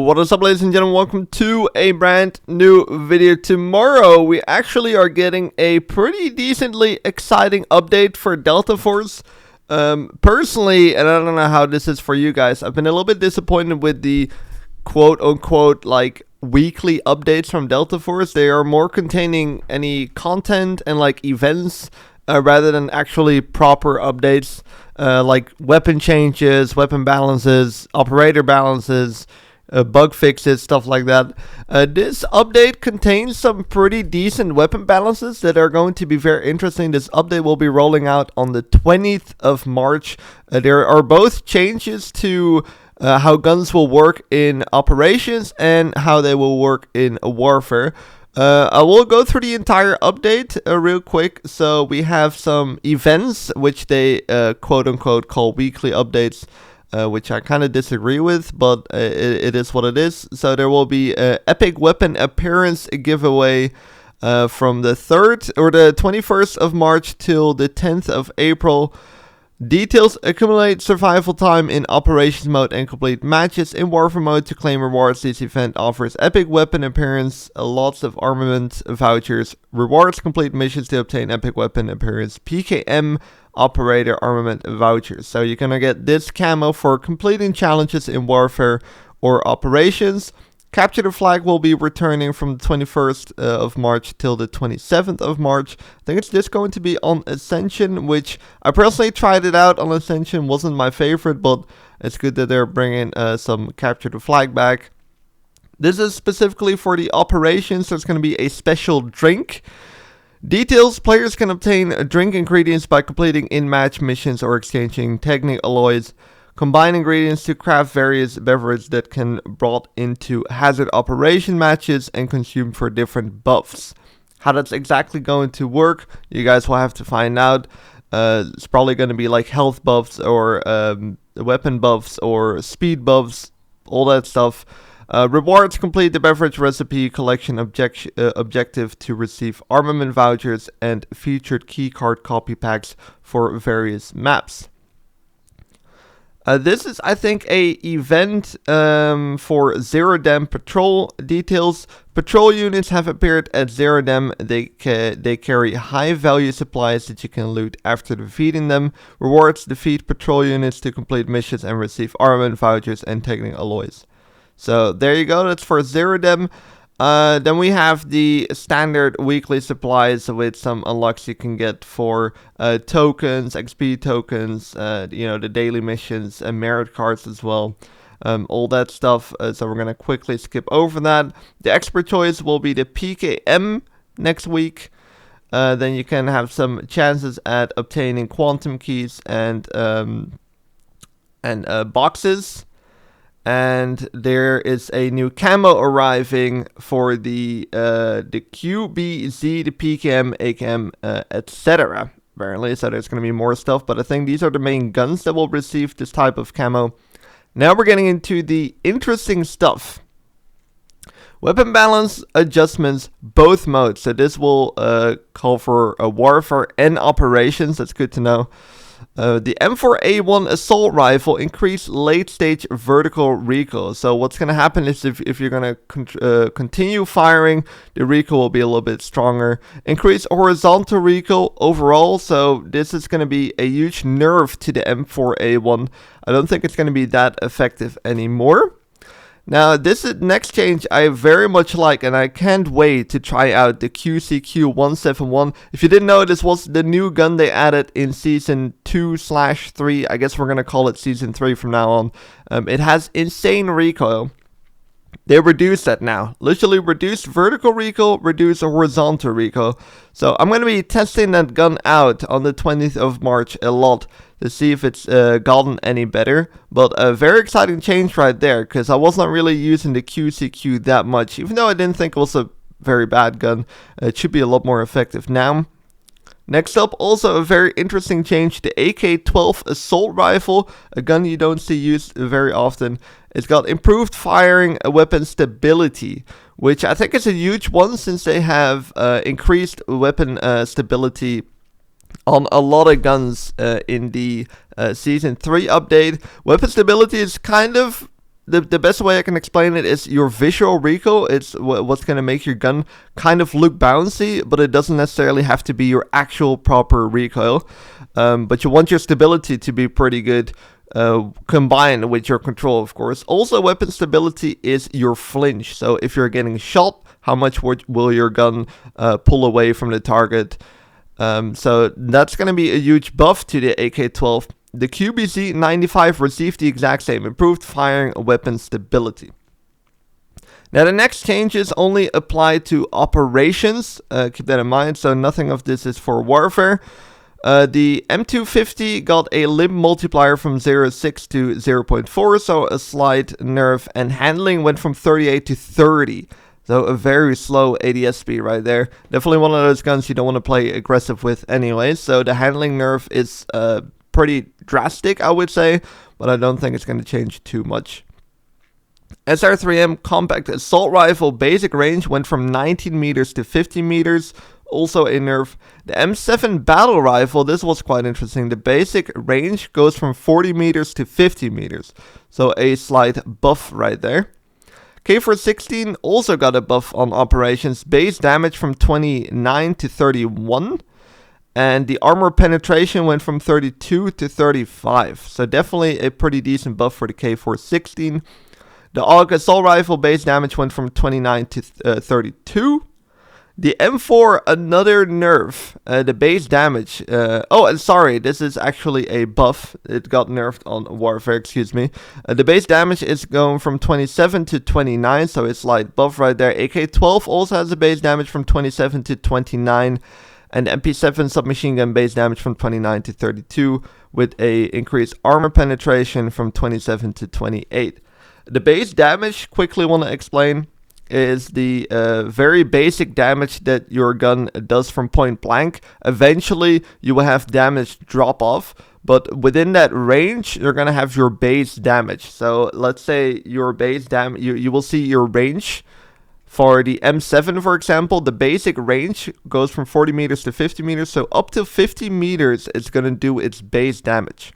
What is up, ladies and gentlemen? Welcome to a brand new video. Tomorrow we actually are getting a pretty decently exciting update for Delta Force. Personally, and I don't know how this is for you guys, I've been a little bit disappointed with the quote-unquote like weekly updates from Delta Force. They are more containing any content and like events rather than actually proper updates like weapon changes, weapon balances, operator balances, bug fixes, stuff like that. This update contains some pretty decent weapon balances that are going to be very interesting. This update will be rolling out on the 20th of March. There are both changes to how guns will work in operations and how they will work in warfare. I will go through the entire update real quick. So we have some events which they quote-unquote call weekly updates, which I kind of disagree with, but it is what it is. So there will be an epic weapon appearance giveaway from the 3rd or the 21st of March till the 10th of April. Details: accumulate survival time in operations mode and complete matches in warfare mode to claim rewards. This event offers epic weapon appearance, lots of armament vouchers, rewards, complete missions to obtain epic weapon appearance, PKM operator armament vouchers. So you're gonna get this camo for completing challenges in warfare or operations. Capture the Flag will be returning from the 21st of March till the 27th of March. I think it's just going to be on Ascension, which I personally tried it out on Ascension. Wasn't my favorite, but it's good that they're bringing some Capture the Flag back. This is specifically for the operations. There's going to be a special drink. Details: players can obtain drink ingredients by completing in-match missions or exchanging technic alloys. Combine ingredients to craft various beverages that can be brought into hazard operation matches and consumed for different buffs. How that's exactly going to work, you guys will have to find out. It's probably going to be like health buffs or weapon buffs or speed buffs, all that stuff. Rewards: complete the beverage recipe collection objective to receive armament vouchers and featured keycard copy packs for various maps. This is, I think, a event for Zero Dem Patrol. Details: patrol units have appeared at Zero Dem. They carry high value supplies that you can loot after defeating them. Rewards: defeat patrol units to complete missions and receive armament vouchers and technic alloys. So there you go, that's for Zero Dem. Then we have the standard weekly supplies with some unlocks you can get for tokens, XP tokens, the daily missions and merit cards as well. All that stuff. So we're going to quickly skip over that. The expert choice will be the PKM next week. Then you can have some chances at obtaining quantum keys and boxes. And there is a new camo arriving for the QBZ, the PKM, AKM, etc. Apparently, so there's going to be more stuff, but I think these are the main guns that will receive this type of camo. Now we're getting into the interesting stuff. Weapon balance adjustments, both modes. So this will call for warfare and operations. That's good to know. The M4A1 assault rifle increased late stage vertical recoil. So what's going to happen is if you're going to continue firing, the recoil will be a little bit stronger. Increased horizontal recoil overall. So this is going to be a huge nerf to the M4A1. I don't think it's going to be that effective anymore. Now, this is next change I very much like, and I can't wait to try out the QCQ171. If you didn't know, this was the new gun they added in Season 2/3. I guess we're going to call it Season 3 from now on. It has insane recoil. They reduced that now. Literally reduced vertical recoil, reduced horizontal recoil. So I'm going to be testing that gun out on the 20th of March a lot to see if it's gotten any better. But a very exciting change right there, because I was not really using the QCQ that much. Even though I didn't think it was a very bad gun, it should be a lot more effective now. Next up, also a very interesting change, the AK-12 assault rifle, a gun you don't see used very often. It's got improved firing weapon stability, which I think is a huge one since they have increased weapon stability on a lot of guns in the Season 3 update. Weapon stability is kind of the best way I can explain it is your visual recoil. It's what's going to make your gun kind of look bouncy, but it doesn't necessarily have to be your actual proper recoil. But you want your stability to be pretty good, combined with your control, of course. Also, weapon stability is your flinch. So if you're getting shot, how much will your gun pull away from the target? So that's going to be a huge buff to the AK-12. The QBZ-95 received the exact same, improved firing weapon stability. Now the next changes only apply to operations, keep that in mind, so nothing of this is for warfare. The M250 got a limb multiplier from 0.6 to 0.4, so a slight nerf, and handling went from 38 to 30. So a very slow ADS speed right there. Definitely one of those guns you don't want to play aggressive with anyway, so the handling nerf is pretty drastic, I would say, but I don't think it's going to change too much. SR3M compact assault rifle basic range went from 19 meters to 50 meters, also a nerf. The M7 battle rifle, this was quite interesting. The basic range goes from 40 meters to 50 meters, so a slight buff right there. K416 also got a buff on operations, base damage from 29 to 31. And the armor penetration went from 32 to 35. So definitely a pretty decent buff for the K416. The AUG assault rifle base damage went from 29 to 32. The M4, another nerf. The base damage. Sorry, this is actually a buff. It got nerfed on warfare, excuse me. The base damage is going from 27 to 29, so it's slight buff right there. AK-12 also has a base damage from 27 to 29. And MP7 submachine gun base damage from 29 to 32, with a increased armor penetration from 27 to 28. The base damage, quickly want to explain, is the very basic damage that your gun does from point blank. Eventually, you will have damage drop off, but within that range, you're going to have your base damage. So let's say your base damage, you will see your range. For the M7, for example, the basic range goes from 40 meters to 50 meters. So up to 50 meters, it's going to do its base damage.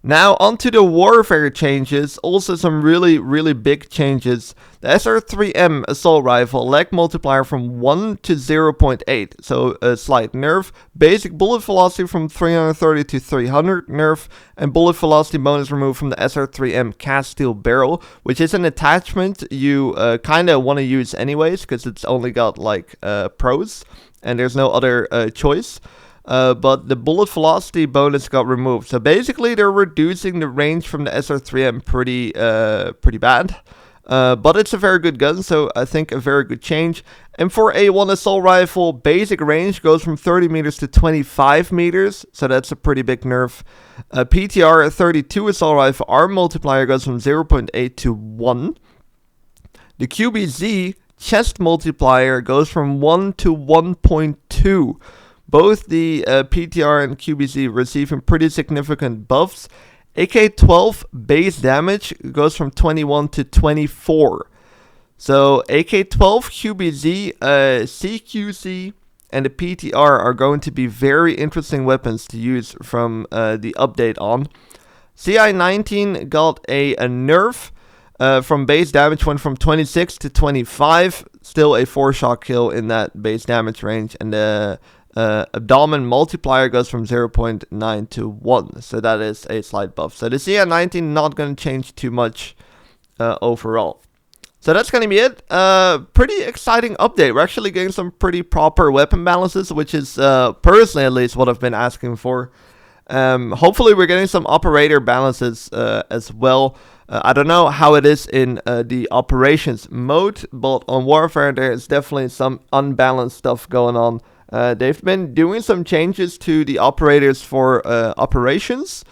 Now, onto the warfare changes. Also some really, really big changes. The SR3M assault rifle, leg multiplier from 1 to 0.8. So a slight nerf. Basic bullet velocity from 330 to 300 nerf. And bullet velocity bonus removed from the SR3M cast steel barrel, which is an attachment you kind of want to use anyways, because it's only got like pros. And there's no other choice. But the bullet velocity bonus got removed. So basically, they're reducing the range from the SR3M pretty bad. But it's a very good gun, so I think a very good change. M4A1 assault rifle basic range goes from 30 meters to 25 meters, so that's a pretty big nerf. PTR 32 assault rifle arm multiplier goes from 0.8 to 1. The QBZ chest multiplier goes from 1 to 1.2. Both the PTR and QBZ receiving pretty significant buffs. AK-12 base damage goes from 21 to 24. So AK-12, QBZ, CQC, and the PTR are going to be very interesting weapons to use from the update on. CI-19 got a nerf. From base damage went from 26 to 25. Still a 4-shot kill in that base damage range. And the abdomen multiplier goes from 0.9 to 1, so that is a slight buff. So the CI-19 not going to change too much overall. So that's going to be it. Pretty exciting update. We're actually getting some pretty proper weapon balances, which is personally at least what I've been asking for. Hopefully we're getting some operator balances as well. I don't know how it is in the operations mode, but on warfare there is definitely some unbalanced stuff going on. They've been doing some changes to the operators for operations.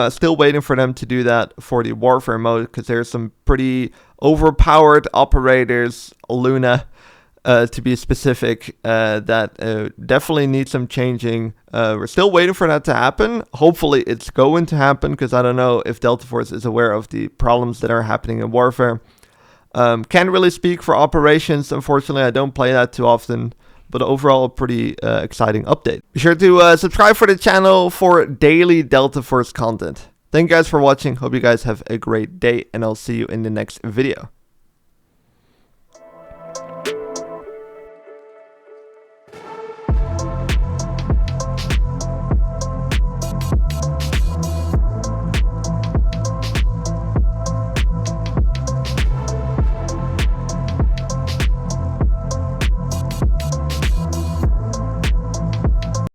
Still waiting for them to do that for the warfare mode, because there's some pretty overpowered operators, Luna, to be specific, that definitely need some changing. We're still waiting for that to happen. Hopefully it's going to happen, because I don't know if Delta Force is aware of the problems that are happening in warfare. Can't really speak for operations, unfortunately. I don't play that too often. But overall, a pretty exciting update. Be sure to subscribe for the channel for daily Delta Force content. Thank you guys for watching. Hope you guys have a great day, and I'll see you in the next video.